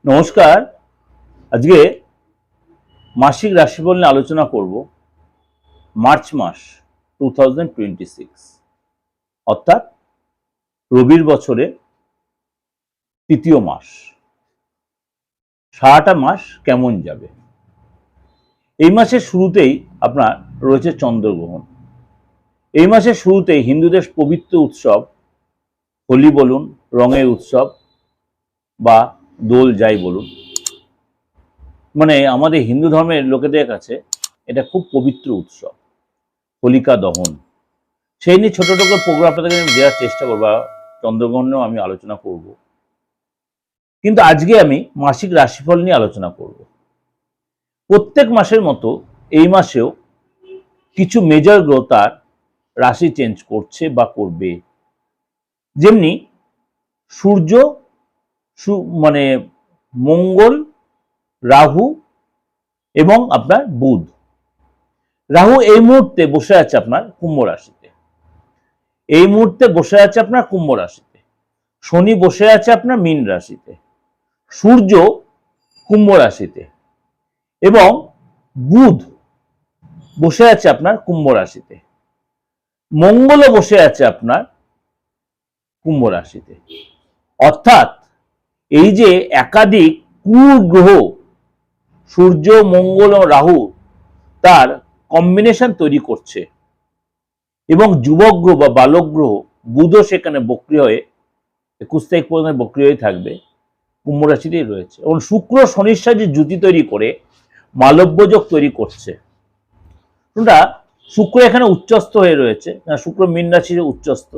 নমস্কার। আজকে মাসিক রাশিফল নিয়ে আলোচনা করব মার্চ মাস 2026, অর্থাৎ রবির বছরে তৃতীয় মাস। সারাটা মাস কেমন যাবে? এই মাসের শুরুতেই আপনার রয়েছে চন্দ্রগ্রহণ। এই মাসের শুরুতেই হিন্দুদের পবিত্র উৎসব হোলি বলুন, রঙের উৎসব বা দোল যাই বলুন, মানে আমাদের হিন্দু ধর্মের লোকেদের কাছে এটা খুব পবিত্র উৎসব, হোলিকা দহন। সেই নিয়ে ছোট ছোট প্রোগ্রাম আপনাদের আমি দেওয়ার চেষ্টা করবো, চন্দ্রগ্রহণেও আমি আলোচনা করব। কিন্তু আজকে আমি মাসিক রাশিফল নিয়ে আলোচনা করব। প্রত্যেক মাসের মতো এই মাসেও কিছু মেজর গ্রহ তার রাশি চেঞ্জ করছে বা করবে। যেমনি সূর্য, মানে মঙ্গল, রাহু এবং আপনার বুধ। রাহু এই মুহূর্তে বসে আছে আপনার কুম্ভ রাশিতে, এই মুহূর্তে বসে আছে আপনার কুম্ভ রাশিতে। শনি বসে আছে আপনার মীন রাশিতে, সূর্য কুম্ভ রাশিতে এবং বুধ বসে আছে আপনার কুম্ভ রাশিতে। মঙ্গলও বসে আছে আপনার কুম্ভ রাশিতে। অর্থাৎ এই যে একাধিক কুগ্রহ সূর্য, মঙ্গল ও রাহু তার কম্বিনেশন তৈরি করছে এবং যুবক গ্রহ বা বালক গ্রহ বুধও সেখানে বক্রী হয়ে 21 তারিখ পর্যন্ত বক্রী হয়ে থাকবে, কুম্ভ রাশিতেই রয়েছে। এবং শুক্র শনির সাথে জুতি তৈরি করে মালব্য যোগ তৈরি করছে। শুক্র এখানে উচ্চস্থ হয়ে রয়েছে, শুক্র মীন রাশিতে উচ্চস্থ।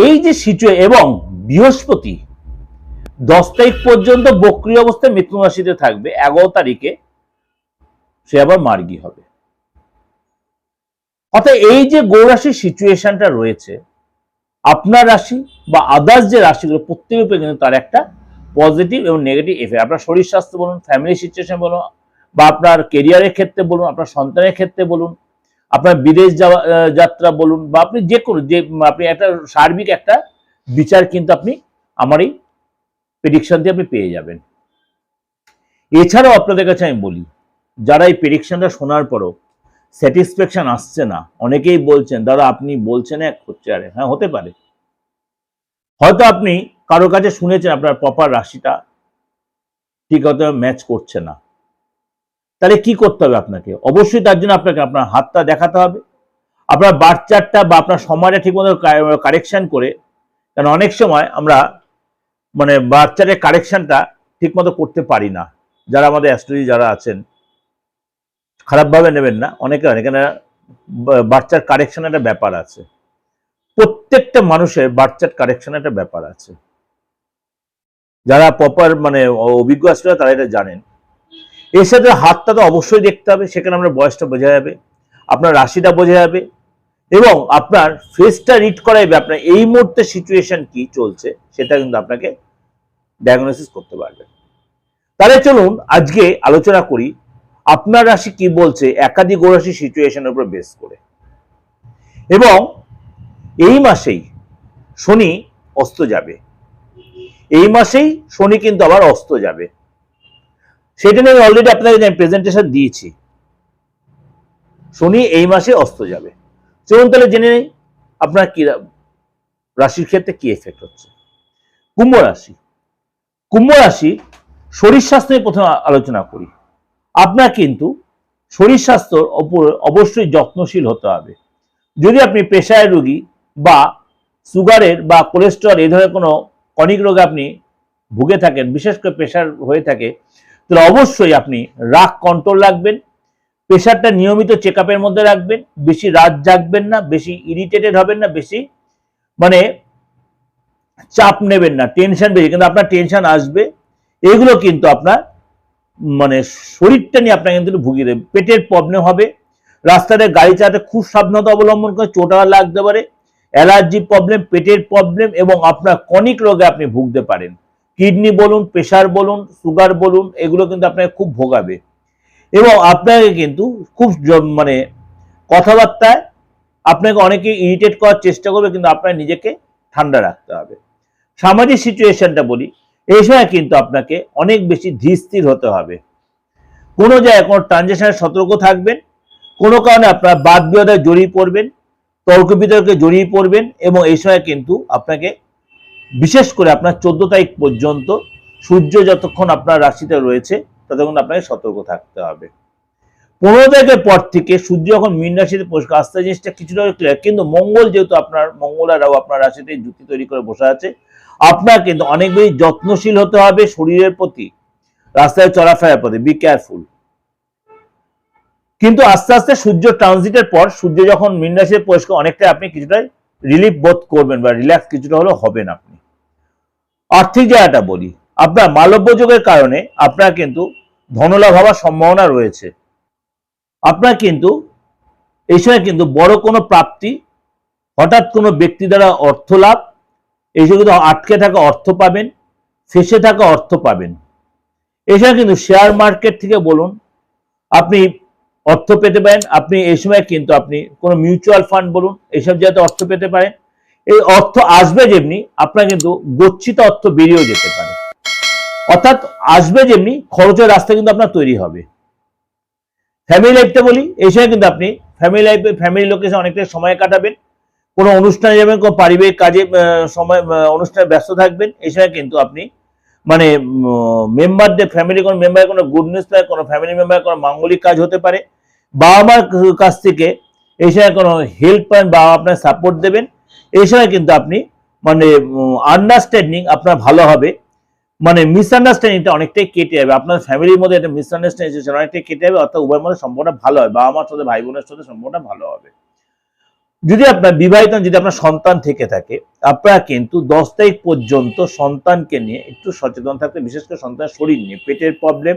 এই যে এবং বৃহস্পতি 10 তারিখ পর্যন্ত বক্রী অবস্থায় মিথুন রাশিতে থাকবে, 11 তারিখে সে আবার মার্গী হবে। অর্থাৎ এই যে গৌরাশির সিচুয়েশনটা রয়েছে, আপনার রাশি বা আদার্স যে রাশিগুলো প্রত্যেকের উপরে কিন্তু তার একটা পজিটিভ এবং নেগেটিভ এফেক্ট। আপনার শরীর স্বাস্থ্য বলুন, ফ্যামিলি সিচুয়েশন বলুন, বা আপনার কেরিয়ারের ক্ষেত্রে বলুন, আপনার সন্তানের ক্ষেত্রে বলুন, আপনার বিদেশ যাত্রা বলুন, বা আপনি যে কোনো আপনি একটা সার্বিক একটা বিচার কিন্তু আপনি আমার এই প্রেডিকশন দিয়ে আপনি পেয়ে যাবেন। এছাড়াও আপনাদের কাছে আমি বলি, যারা এই প্রেডিকশনটা শোনার পরও স্যাটিসফ্যাকশন আসছে না, অনেকেই বলছেন দাদা আপনি বলছেন এক হচ্ছে আরে। হ্যাঁ, হতে পারে। হয়তো আপনি কারো কাছে শুনেছেন আপনার প্রপার রাশিটা ঠিক হয়তো ম্যাচ করছে না। তাহলে কি করতে হবে আপনাকে? অবশ্যই তার জন্য আপনাকে আপনার হাতটা দেখাতে হবে, আপনার বার্থ চার্টটা বা আপনার সময়টা ঠিকমতো কারেকশন করে। কারণ অনেক সময় আমরা মানে বার্থ চার্টের কারেকশনটা ঠিকমতো করতে পারি না। যারা আমাদের অ্যাস্ট্রোলজি যারা আছেন, খারাপভাবে নেবেন না, অনেকে এখানে বার্থ চার্ট কারেকশন একটা ব্যাপার আছে। প্রত্যেকটা মানুষের বার্থ চার্ট কারেকশন একটা ব্যাপার আছে। যারা প্রপার মানে অভিজ্ঞ অ্যাস্ট্রোলজার তারা এটা জানেন। এর সাথে হাতটা তো অবশ্যই দেখতে হবে, সেখানে আপনার বয়সটা বোঝা যাবে, আপনার রাশিটা বোঝা যাবে এবং আপনার ফেসটা রিড করা যাবে আপনার এই মুহূর্তে সিচুয়েশন কি চলছে সেটা কিন্তু আপনাকে ডায়াগনোসিস করতে পারবে। তাহলে চলুন আজকে আলোচনা করি আপনার রাশি কি বলছে একাধিক গ্রহরাশি সিচুয়েশনের উপর বেস করে। এবং এই মাসেই শনি অস্ত যাবে, এই মাসেই শনি কিন্তু আবার অস্ত যাবে। সেটা নিয়ে অলরেডি আপনাকে প্রেজেন্টেশন দিয়েছি। শনি এই মাসে অস্ত যাবে। চলুন তাহলে জেনে নেই আপনার কি রাশির ক্ষেত্রে কি এফেক্ট হচ্ছে। কুম্ভ রাশি। কুম্ভ রাশি শরীর স্বাস্থ্য নিয়ে প্রথমে আলোচনা করি। আপনার কিন্তু শরীর স্বাস্থ্যর ওপর অবশ্যই যত্নশীল হতে হবে। যদি আপনি প্রেশারের রোগী বা সুগারের বা কোলেস্টেরল এই ধরনের কোনো কনিক রোগে আপনি ভুগে থাকেন, বিশেষ করে প্রেশার হয়ে থাকে, তাহলে অবশ্যই আপনি রাগ কন্ট্রোল রাখবেন, প্রেশারটা নিয়মিত চেক আপের মধ্যে রাখবেন, বেশি রাত জাগবেন না, বেশি ইরিটেটেড হবেন না, বেশি মানে চাপ নেবেন না, টেনশন বেশি কিন্তু আপনার টেনশন আসবে। এগুলো কিন্তু আপনার মানে শরীরটা নিয়ে আপনাকে কিন্তু ভুগিয়ে দেবে। পেটের প্রবলেম হবে, রাস্তাতে গাড়ি চালাতে খুব সাবধানতা অবলম্বন করে, চোট লাগতে পারে, অ্যালার্জি প্রবলেম, পেটের প্রবলেম এবং আপনার কনিক রোগে আপনি ভুগতে পারেন। কিডনি বলুন, প্রেশার বলুন, সুগার বলুন, এগুলো কিন্তু আপনাকে খুব ভোগাবে এবং আপনাকে কিন্তু খুব মানে কথাবার্তায় আপনাকে অনেকে ইরিটেট করার চেষ্টা করবে, কিন্তু আপনার নিজেকে ঠান্ডা রাখতে হবে। সামাজিক সিচুয়েশনটা বলি, এই সময় কিন্তু আপনাকে অনেক বেশি ধীর স্থির হতে হবে। কোনো জায়গায় কোনো ট্রানজেকশনে সতর্ক থাকবেন, কোনো কারণে আপনার বাদ বিবাদে জড়িয়ে পড়বেন, তর্ক বিতর্কে জড়িয়ে পড়বেন, এবং এই সময় কিন্তু আপনাকে বিশেষ করে আপনার 14 তারিখ পর্যন্ত সূর্য যতক্ষণ আপনার রাশিতে রয়েছে ততক্ষণ আপনাকে সতর্ক থাকতে হবে। 15 তারিখের পর থেকে সূর্য যখন মীন রাশিতে প্রবেশ করে, আস্তে জিনিসটা কিছুটা ক্লিয়ার, কিন্তু মঙ্গল যেহেতু মঙ্গল আর রাহু আপনার রাশিতে যুক্তি তৈরি করে বসে আছে, আপনার কিন্তু অনেক বেশি যত্নশীল হতে হবে শরীরের প্রতি, রাস্তায় চলাফেরার প্রতি, বি কেয়ারফুল। কিন্তু আস্তে আস্তে সূর্য ট্রানজিটের পর সূর্য যখন মীন রাশিতে প্রবেশ করে অনেকটাই আপনি কিছুটা রিলিফ বোধ করবেন বা রিল্যাক্স কিছুটা হলেও হবেন আপনি। আর্থিক জায়গাটা বলি, আপনার মালব্য যোগের কারণে আপনার কিন্তু ধনলাভ হওয়ার সম্ভাবনা রয়েছে। আপনার কিন্তু এই সময় কিন্তু বড় কোনো প্রাপ্তি, হঠাৎ কোনো ব্যক্তি দ্বারা অর্থ লাভ, এই সময় কিন্তু আটকে থাকা অর্থ পাবেন, ফেসে থাকা অর্থ পাবেন। এছাড়া কিন্তু শেয়ার মার্কেট থেকে বলুন আপনি অর্থ পেতে পারেন। আপনি এই সময় কিন্তু আপনি কোনো মিউচুয়াল ফান্ড বলুন এইসব জায়গাতে অর্থ পেতে পারেন। এই অর্থ আসবে যেমনি, আপনার কিন্তু গচ্ছিত অর্থ বেরিয়েও যেতে পারে। অর্থাৎ আসবে যেমনি, খরচের রাস্তা কিন্তু আপনার তৈরি হবে। ফ্যামিলি লাইফটা বলি, এই সময় কিন্তু আপনি ফ্যামিলি লাইফে ফ্যামিলি লোকের সাথে অনেকটা সময় কাটাবেন, কোনো অনুষ্ঠানে যাবেন, কোনো পারিবারিক কাজে সময় অনুষ্ঠানে ব্যস্ত থাকবেন। এই সময় কিন্তু আপনি মানে মেম্বারদের ফ্যামিলি কোনো মেম্বারের কোনো গুড নিউজ পায়, কোনো ফ্যামিলি মেম্বারের কোনো মাঙ্গলিক কাজ হতে পারে, বাবা মার কাছ থেকে এই সময় কোনো হেল্প পান, বাবা আপনার সাপোর্ট দেবেন। এই সময় কিন্তু আপনি মানে আন্ডারস্ট্যান্ডিং আপনার ভালো হবে, মানে মিসআন্ডারস্ট্যান্ডিংটা অনেকটাই কেটে যাবে। আপনার ফ্যামিলির মধ্যে একটা মিসআন্ডারস্ট্যান্ডিং সেটা অনেকটাই কেটে যাবে, অর্থাৎ উভয়ের মধ্যে সম্পর্কটা ভালো হবে, বাবা মার সাথে ভাই বোনের সাথে সম্পর্কটা ভালো হবে। যদি আপনার বিবাহিত, যদি আপনার সন্তান থেকে থাকে, আপনারা কিন্তু 10 তারিখ পর্যন্ত সন্তানকে নিয়ে একটু সচেতন থাকতে, বিশেষ করে সন্তানের শরীর নিয়ে, পেটের প্রবলেম,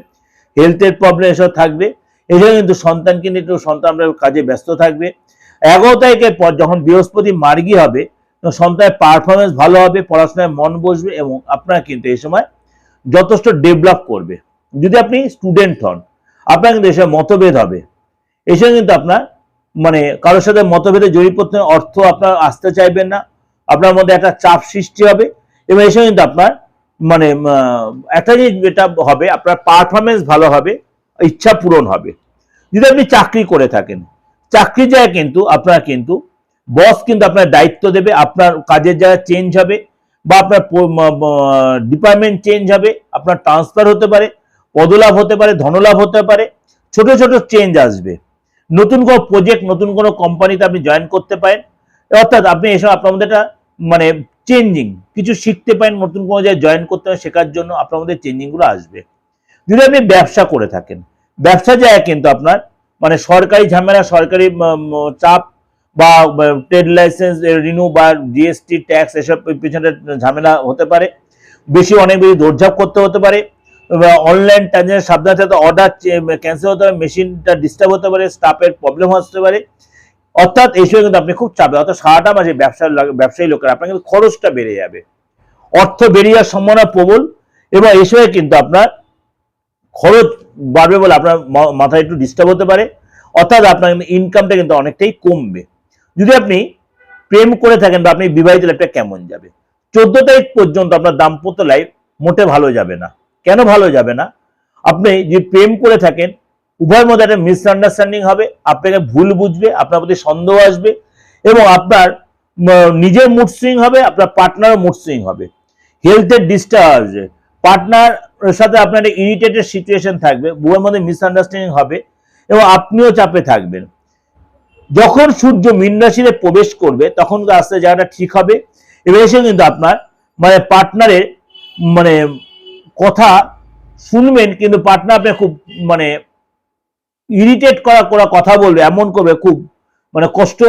হেলথের প্রবলেম এসব থাকবে। এছাড়া কিন্তু সন্তানকে নিয়ে একটু সন্তান আপনার কাজে ব্যস্ত থাকবে। 11 তারিখের পর যখন বৃহস্পতি মার্গী হবে, সন্তানের পারফরমেন্স ভালো হবে, পড়াশোনায় মন বসবে, এবং আপনারা কিন্তু এই সময় যথেষ্ট ডেভেলপ করবে। যদি আপনি স্টুডেন্ট হন, আপনার কিন্তু এসব মতভেদ হবে। এসব কিন্তু আপনার মানে কারোর সাথে মতভেদে জড়িয়ে পড়তে, অর্থ আপনার আসতে চাইবেন না, আপনার মধ্যে একটা চাপ সৃষ্টি হবে, এবং এসব কিন্তু আপনার মানে একটা জিনিস যেটা হবে, আপনার পারফরমেন্স ভালো হবে, ইচ্ছা পূরণ হবে। যদি আপনি চাকরি করে থাকেন, চাকরির জায়গায় কিন্তু আপনার কিন্তু বস কিন্তু আপনার দায়িত্ব দেবে, আপনার কাজের জায়গা চেঞ্জ হবে, বা আপনার ডিপার্টমেন্ট চেঞ্জ হবে, আপনার ট্রান্সফার হতে পারে, পদলাভ হতে পারে, ধনলাভ হতে পারে, ছোট ছোট চেঞ্জ আসবে। নতুন কোনো প্রজেক্ট, নতুন কোনো কোম্পানিতে আপনি জয়েন করতে পারেন, অর্থাৎ আপনি এসব আপনার মধ্যে একটা মানে চেঞ্জিং কিছু শিখতে পারেন, নতুন কোনো জায়গায় জয়েন করতে পারেন, শেখার জন্য আপনার মধ্যে চেঞ্জিংগুলো আসবে। যদি আপনি ব্যবসা করে থাকেন, ব্যবসা জায়গায় কিন্তু আপনার মানে সরকারি ঝামেলা, সরকারি চাপ, বা ট্রেড লাইসেন্স রিনিউ বা জিএসটি ট্যাক্স এসব পিছনে ঝামেলা হতে পারে, অনেক বেশি দৌড়ঝাঁপ করতে হতে পারে, অনলাইন ট্রানজাকশন সাবধানে থাকতে, অর্ডার ক্যান্সেল হতে পারে, মেশিনটা ডিস্টার্ব হতে পারে, স্টাফের প্রবলেম আসতে পারে। অর্থাৎ এই সময় কিন্তু আপনি খুব চাপে, অর্থাৎ সারাটা মাসে ব্যবসায়ী লোকেরা আপনার কিন্তু খরচটা বেড়ে যাবে, অর্থ বেরিয়ে যাওয়ার সম্ভাবনা প্রবল, এবং এই সময় কিন্তু আপনার খরচ বাড়বে বলে আপনার মাথায় একটু ডিস্টার্ব হতে পারে, অর্থাৎ আপনার ইনকামটা কিন্তু অনেকটাই কমবে। যদি আপনি প্রেম করে থাকেন বা আপনি বিবাহিত, লাইফটা কেমন যাবে? 14 তারিখ পর্যন্ত আপনার দাম্পত্য লাইফ মোটে ভালো যাবে না। কেন ভালো যাবে না? আপনি যে প্রেম করে থাকেন, উভয়ের মধ্যে একটা মিসআন্ডারস্ট্যান্ডিং হবে, আপনাকে ভুল বুঝবে, আপনার প্রতি সন্দেহ আসবে, এবং আপনার নিজের মুড সুইং হবে, আপনার পার্টনারও মুড সুইং হবে, হেলথের ডিস্টার্ব আসবে, পার্টনার সাথে আপনার একটা ইরিটেটেড সিচুয়েশন থাকবে, উভয়ের মধ্যে মিসআন্ডারস্ট্যান্ডিং হবে, এবং আপনিও চাপে থাকবেন। যখন সূর্য মীন রাশিতে প্রবেশ করবে তখন আস্তে জায়গাটা ঠিক হবে, এবং এসে কিন্তু আপনার মানে পার্টনারের মানে কথা শুনবেন, কিন্তু পার্টনার আপনার খুব মানে ইরিটেট করা কথা বলবে, এমন করবে খুব মানে কষ্ট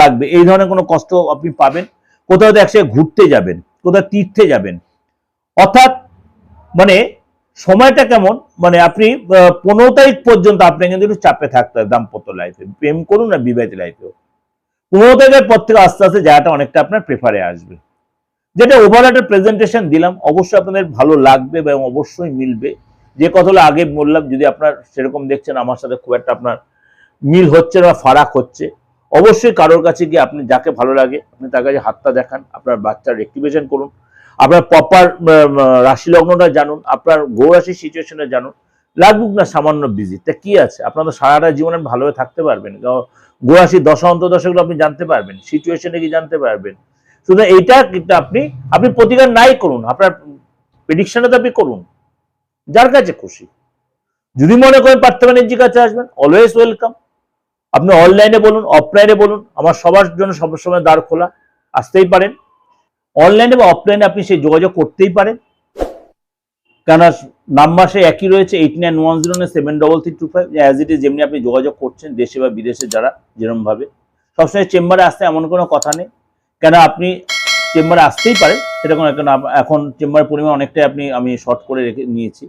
লাগবে, এই ধরনের কোনো কষ্ট আপনি পাবেন। কোথাও একসাথে ঘুরতে যাবেন, কোথাও তীর্থে যাবেন, অর্থাৎ মানে সময়টা কেমন, মানে আপনি 15 তারিখ পর্যন্ত আপনি কিন্তু একটু চাপে থাকতে হবে দাম্পত্য লাইফে, প্রেম করুন না বিবাহিত লাইফেও। 15 তারিখের পর থেকে আস্তে আস্তে জায়গাটা অনেকটা আপনার প্রেফারে আসবে। যেটা ওভারঅল একটা প্রেজেন্টেশন দিলাম, অবশ্যই আপনাদের ভালো লাগবে এবং অবশ্যই মিলবে। যে কথাগুলো আগে বললাম, যদি আপনার সেরকম দেখছেন আমার সাথে খুব একটা আপনার মিল হচ্ছে না, ফারাক হচ্ছে, অবশ্যই কারোর কাছে গিয়ে আপনি যাকে ভালো লাগে আপনি তার কাছে হাতটা দেখান, আপনার বাচ্চার রেক্টিভেশন করুন। আপনার প্রপার রাশি লগ্নটা জানুন, আপনার গ্রহ রাশির সিচুয়েশনটা জানুন। লাগুক না সামান্য বিজি, তা কি আছে, আপনার তো সারাটা জীবনে ভালোভাবে থাকতে পারবেন। গ্রহ রাশির দশা অন্তর্দশাগুলো আপনি জানতে পারবেন, সিচুয়েশনে কি জানতে পারবেন। শুধু এইটা কিন্তু আপনি আপনি প্রতিকার নাই করুন, আপনার প্রেডিকশনে তো আপনি করুন যার কাছে খুশি। যদি মনে করেন পার্থ ব্যানার্জির কাছে আসবেন, অলওয়েজ ওয়েলকাম। আপনি অনলাইনে বলুন, অফলাইনে বলুন, আমার সবার জন্য সবসময় দ্বার খোলা, আসতেই পারেন। অনলাইনে বা অফলাইনে আপনি সেই যোগাযোগ করতেই পারেন, কেননা নাম্বার সে একই রয়েছে 8910973325, অ্যাজ ইট ইজ যেমনি আপনি যোগাযোগ করছেন দেশে বা বিদেশে যারা যেরকমভাবে। সবসময় চেম্বারে আসতে এমন কোনো কথা নেই, কেন আপনি চেম্বারে আসতেই পারেন, সেটা কোনো এখন চেম্বারের পরিমাণ অনেকটাই আমি শর্ট করে রেখে নিয়েছি,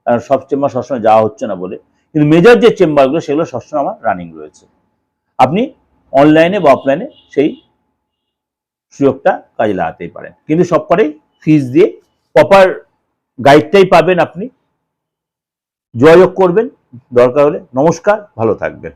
কারণ সব চেম্বার সবসময় যাওয়া হচ্ছে না বলে। কিন্তু মেজর যে চেম্বারগুলো সেগুলো সবসময় আমার রানিং রয়েছে। আপনি অনলাইনে বা অফলাইনে সেই সুযোগটা কাজে লাগাতেই পারেন, কিন্তু সবকটাই ফিস দিয়ে প্রপার গাইডটাই পাবেন। আপনি যোগাযোগ করবেন দরকার হলে। নমস্কার, ভালো থাকবেন।